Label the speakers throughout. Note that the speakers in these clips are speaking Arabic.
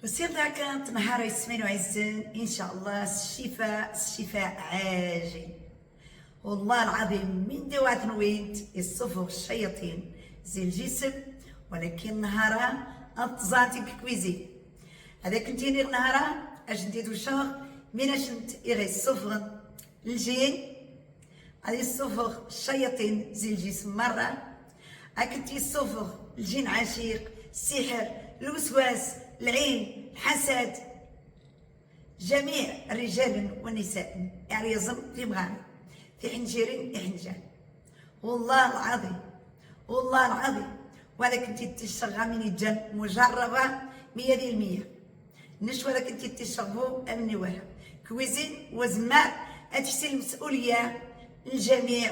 Speaker 1: وسير ذاك نهار يسمين وعزين ان شاء الله الشفاء عاجل. والله العظيم من دوات نويت يصفوا الشياطين زي الجسم، ولكن نهارها انتظاتك كويزي هذاك انتيني نهارها اش نديدو شهر من اش يغي الصفر الجين غادي يصفر الشياطين زي الجسم مرة هاكنتي الصفر الجين عشيق السحر الوسواس العين الحسد جميع الرجال والنساء يعني يزم في مغامر في حنجرين حنجان. والله العظيم والله العظيم ولكن انت تشرغى من الجن مجربه 100%. نش ولكن انت تشربوا من وراء كويزين وزمار هاتشتي المسؤوليه للجميع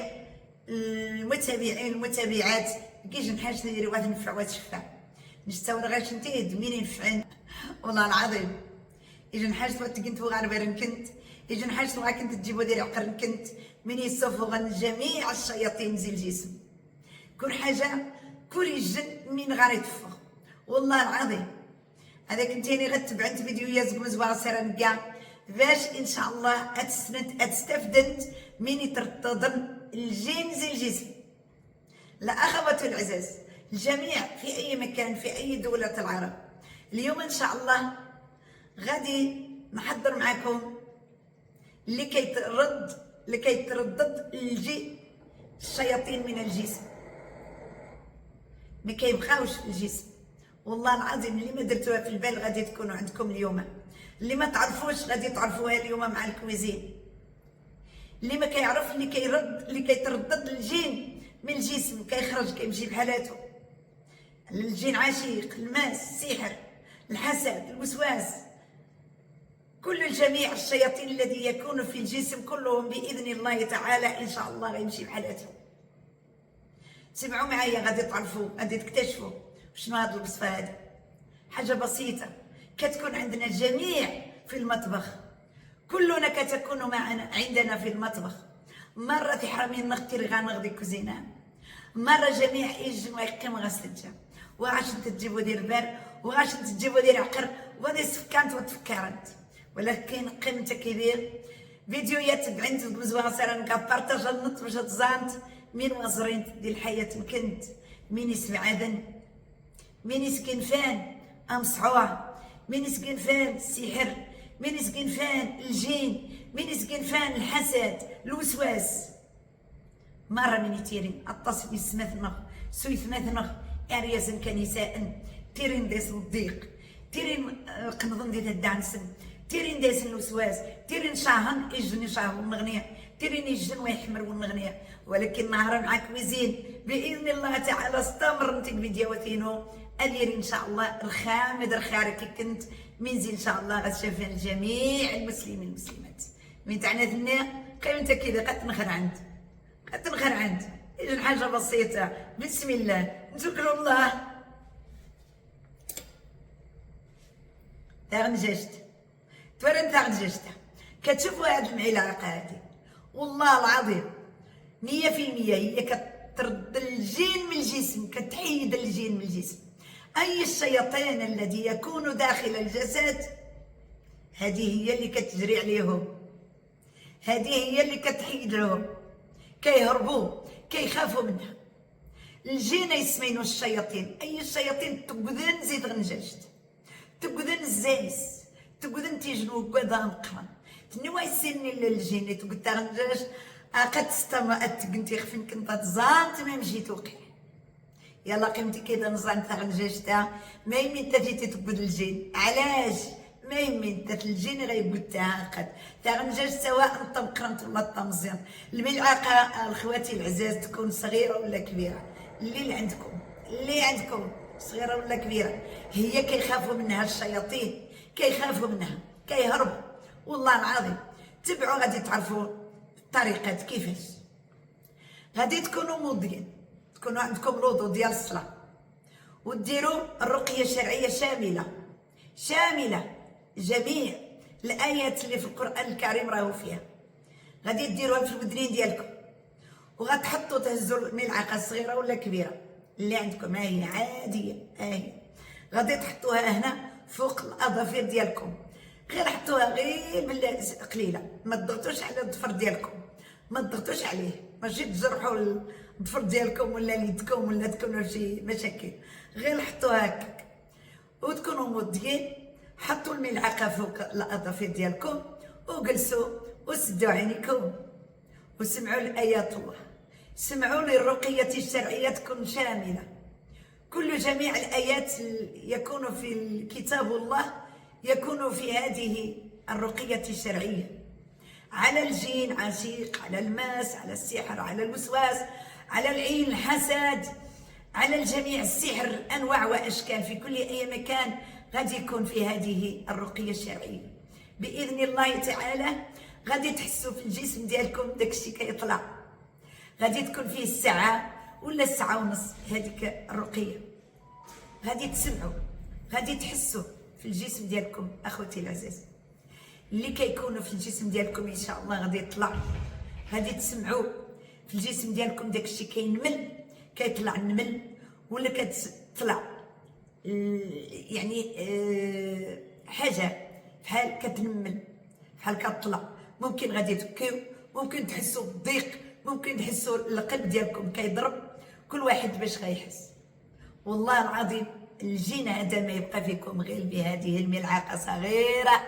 Speaker 1: المتابعين المتابعات كيجي نحاج ندير واحد نفع وتشفع نستوى غاش نتيد مين ينفعن. والله العظيم يجي نحاج توتكنت وغاربير كنت يجي نحاج وغا كنت تجيبو دير عقر كنت من يصفوا جميع الشياطين زي الجسم كل حاجه كل الجن من غير يتفق. والله العظيم هذاك انتيني غتبع انت فيديوهات زوار سيران كاع باش ان شاء الله اتستفدت من يترتضن الجين زي الجسم. لا اخواتي العزاز الجميع في اي مكان في اي دوله العرب اليوم ان شاء الله غادي نحضر معكم لكي تردد الشياطين من الجسم ما كيبقاوش في الجسم. والله العظيم اللي ما درتوها في البال غادي تكونوا عندكم اليوم، اللي ما تعرفوش غادي تعرفوها اليوم مع الكويزين، اللي ما كيعرف اللي كيتردد الجين من الجسم كيخرج كيمشي بحالاتو. الجين عشيق الماس السحر الحسد الوسواس كل الجميع الشياطين الذي يكون في الجسم كلهم باذن الله تعالى ان شاء الله غيمشي بحالاتهم. سمعوا معايا غادي تعرفوا غادي تكتشفوا شنو هاد الوصفه هذه. حاجه بسيطه كتكون عندنا الجميع في المطبخ، كلنا كتكون معنا عندنا في المطبخ. مره تحرمي نختي غنغدي كوزينه، مره جميع يجن ويقيم غسلتها واش تجيبوا دير بار واش تجيبوا دير عقر وغادي سفكانت وتفكرت. ولكن قيمتها كبير فيديوهات بعند بزوان سران كبارطاج النط باش تزانت من وزرين ديال الحياه كنت من يسمع اذن من يسكن فان امصحوه من يسكن فان السحر من يسكن فان الجين من يسكن فان الحسد الوسواس. مره من يتيرين التصفي سمثنغ سويثمثنغ ارياسن كنساء تيرين ديس الضيق تيرين قنظن ديال الدانسن تيرين ديس الوسواس تيرين شاهن يجني شاه ونغنيه تيرين يجن ويحمر ونغنيه. ولكن نهار معاك وزين باذن الله تعالى استمر نتك فيديوهاتينو ادير ان شاء الله الخامد الخاركي كنت منزل ان شاء الله غتشافين جميع المسلمين المسلمات من تاعنا ثنا قيمتها كذا قتنخر عند إذن حاجه بسيطه بسم الله نتوكلوا الله. تغنجشت تورن تغنجشت كتشوفوا هاد المعلقه هادي والله العظيم 100% هي كترد الجين من الجسم كتحيد الجين من الجسم. اي الشياطين الذي يكون داخل الجسد هذه هي اللي كتجري عليهم، هذه هي اللي كتحيد لهم كيهربوا كيخافوا منها. الجين يسمينو الشياطين اي الشياطين تقدن زيد غنجشت تقدن الزايس تقدن تيجنو قدام قرن تنوا يسني للجين تقد تغنجش قد استمرت كنتي خفين كنت تزانت ما مشيت وقع يلا قيمتي كذا نزان تغنجشتا ما يمين تجيتي تقد الجين علاش ما يمين تات الجين غيقد تعقد تغنجش سواء طمقرنت ولا طمزين. الملعقه الخواتي العزاز تكون صغيره ولا كبيره اللي عندكم صغيره ولا كبيره هي كيخافوا منها الشياطين كيخافوا منها كيهربوا. والله العظيم تبعوا غادي تعرفوا الطريقات كيفاش غادي تكونوا موضيين تكونوا عندكم الوضوء ديال الصلاه وديروا الرقيه الشرعيه شامله جميع الايات اللي في القران الكريم راهو فيها غادي ديروها في الودنين ديالكم وغتحطوا تهزوا الملعقه صغيره ولا كبيره اللي عندكم ها هي عاديه ها هي غادي تحطوها هنا فوق الاظافر ديالكم، غير حطوها غير قليله، ما تضغطوش على الظفر ديالكم، ما تضغطوش عليه، ماشي تجرحوا الظفر ديالكم ولا يدكم ولا تكونوا شي مشاكل، غير حطوها هكاك وتكونوا موديين. حطوا الملعقه فوق الاظافر ديالكم وجلسوا وسدوا عينيكم وسمعوا لآيات الله، سمعوا للرقية الشرعية تكون شاملة. جميع الآيات يكون في كتاب الله يكون في هذه الرقية الشرعية، على الجين عشيق، على الماس، على السحر، على الوسواس، على العين الحسد، على الجميع السحر أنواع وأشكال في كل أي مكان غادي يكون في هذه الرقية الشرعية بإذن الله تعالى. غادي تحسوا في الجسم ديالكم داكشي كيطلع، غادي تكون فيه الساعة ولا الساعة ونص هذيك الرقية، غادي تسمعوا، غادي تحسوا في الجسم ديالكم اخوتي العزاز اللي كيكونوا في الجسم ديالكم ان شاء الله غادي يطلع، غادي تسمعوا في الجسم ديالكم داكشي كينمل، كيطلع النمل ولا كتطلع يعني حاجه بحال كتنمل بحال كتطلع، ممكن غادي تبكيو، ممكن تحسوا بالضيق، ممكن تحسوا القلب ديالكم كيضرب، كل واحد باش غيحس. والله العظيم الجين هذا ما يبقى فيكم غير بهذه الملعقه صغيره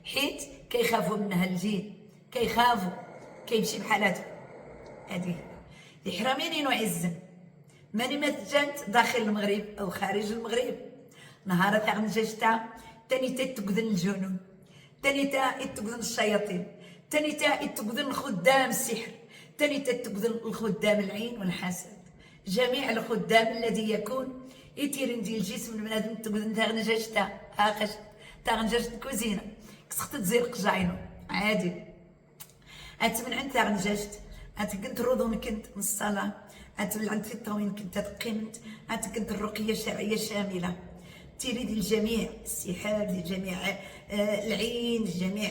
Speaker 1: حيت كيخافوا منها الجين، كيخافوا كيمشي بحال هذا. هذه يحرميني وعزا ماني متجنت داخل المغرب او خارج المغرب، نهار تاع نجشتا تاني تتقدن الجنون، تاني تتقدن الشياطين، تاني تتقدن الخدام السحر، تاني تتقدن الخدام العين والحسد، جميع الخدام الذي يكون يتيرن ديال الجسم البنادم تقدن تاع نجشتا هاكاش تاع نجشت الكوزينه كسخت تزيرق جاينو عادي. انت من عند تاع نجشت انت كنت رضو كنت من الصلاه، انت من عند الطوين كنت تقيمت، انت كنت الرقيه الشرعيه شامله تيري ديال جميع السحاب، ديال جميع العين، ديال جميع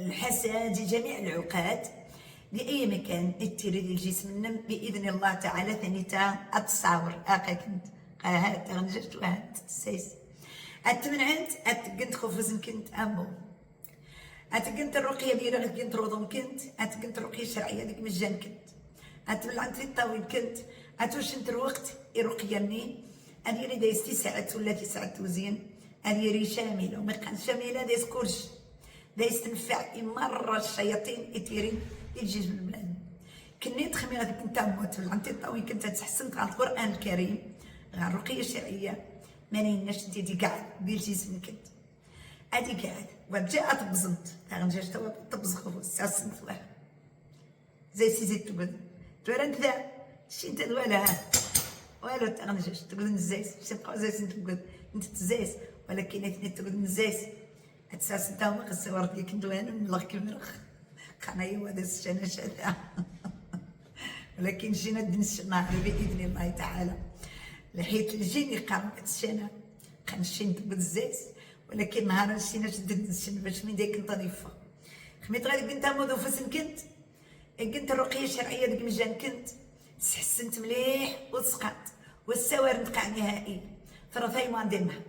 Speaker 1: الحسد، ديال جميع العقاد لاي مكان تيري ديال الجسم النم باذن الله تعالى. ثاني تا اتصاور هاكا كنت هات غنجشت وهات السيس انت من عند كنت خفوز كنت امو، انت كنت الرقيه ديالك كنت رضم كنت، انت كنت الرقيه الشرعيه ديك مجان كنت، انت من عند الطويل كنت، انت واش انت الوقت يرقيني أنا يريد دايس تسعة ولا تسعة وزين، أنا يريد شاملة وما كان شاملة دايس كلشي، دايس تنفع مرة الشياطين يتيرين الجسم البنادم. كنيت خميرة كنت موت في العنتي الطويل كنت تحسنت على القرآن الكريم على الرقية الشرعية ما نيناش ديدي قاعد ديال الجسم كنت أدي قاعد وجاءت بزنت غنجاش توا تبزخو ساسنت واحد زي سيزي تبد تورنت ذا شي انت ولا والو تغنجاش تقول نزايس شي بقاو زايس تقول انت تزايس ولكن اثنين تقول نزايس هتساس انت ما الصور ديك ندوان من الله كبرخ قنايا وهذا الشنا شذا ولكن جينا دنس النهار باذن الله تعالى لحيت الجين يقام الشنا كنشين تقول الزايس ولكن نهار شينا شد الشن باش من ديك نظيفه خميت غادي كنت مودو فسن كنت الرقيه الشرعيه ديك مجان كنت تحسنت مليح وسقط والسوار نتقع نهائي ترى ثاي ما نديرها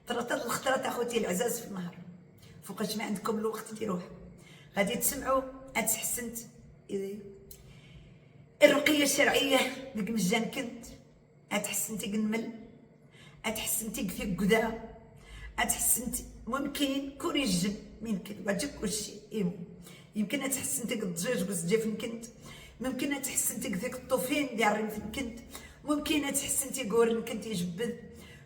Speaker 1: ترى الخطرات اخوتي العزاز في النهار فوقاش ما عندكم الوقت ديروها غادي تسمعوا تحسنت الرقيه الشرعيه ديك مجان كنت تحسنتي النمل تحسنتي في قدا تحسنتي ممكن كوني الجن ممكن واجب كلشي يمكن تحسنتي الدجاج والزجاج كنت ممكن تحسنتي ذاك الطوفين ديال الريف كنت ممكن تحسنتي قورن كنت يجبد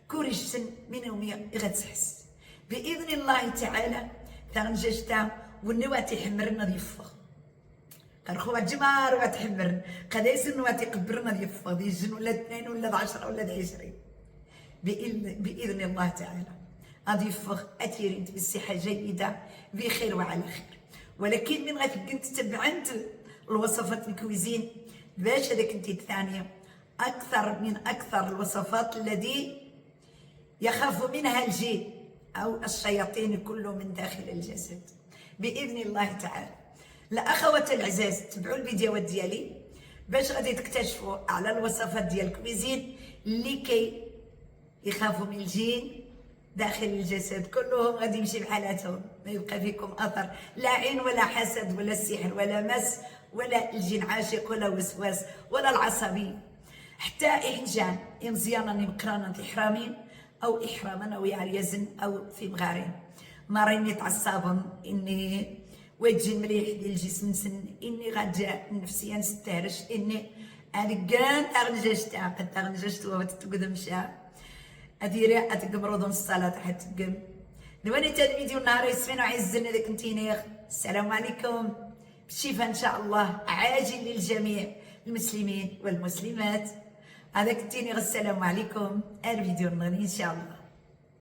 Speaker 1: كوري السن من يوميا غتحس باذن الله تعالى تغنجشتا والنواتي حمرنا ديفا كنخوها جمار وغتحمرن قدايس النواتي قبرنا ديفا دي الجن ولا 2 ولا 10 ولا 20 باذن الله تعالى غادي يفخ اتيرينت بالصحه جيده بخير وعلى خير. ولكن من غادي كنت تبعنت الوصفات الكويزين باش هذاك انت الثانيه اكثر من اكثر الوصفات الذي يخاف منها الجن او الشياطين كله من داخل الجسد باذن الله تعالى. الاخوات العزاز تبعوا الفيديوهات ديالي باش غادي تكتشفوا على الوصفات ديال الكويزين اللي كي يخافوا من الجن داخل الجسد كلهم غادي يمشي بحالاتهم، ما يبقى فيكم اثر لا عين ولا حسد ولا السحر ولا مس ولا الجن عاشق ولا وسواس ولا العصبي حتى إحجان مزيانا مقرانا إحرامين أو إحراما أو يعريزن أو في مغارين ماريني تعصابن إني وجه مليح ديال الجسم سن إني غادا نفسيا ستهرش إني أنا كان أغنجشت قد أغنجشت وتتقدم شا أديري أتقمرضون الصلاة حتقم نواني تا الفيديو النهار يسفين وعزلنا ذاك نتينيغ. السلام عليكم بالشفاء إن شاء الله عاجل للجميع المسلمين والمسلمات. هذاك التينيغ. السلام عليكم. الفيديو نغني إن شاء الله.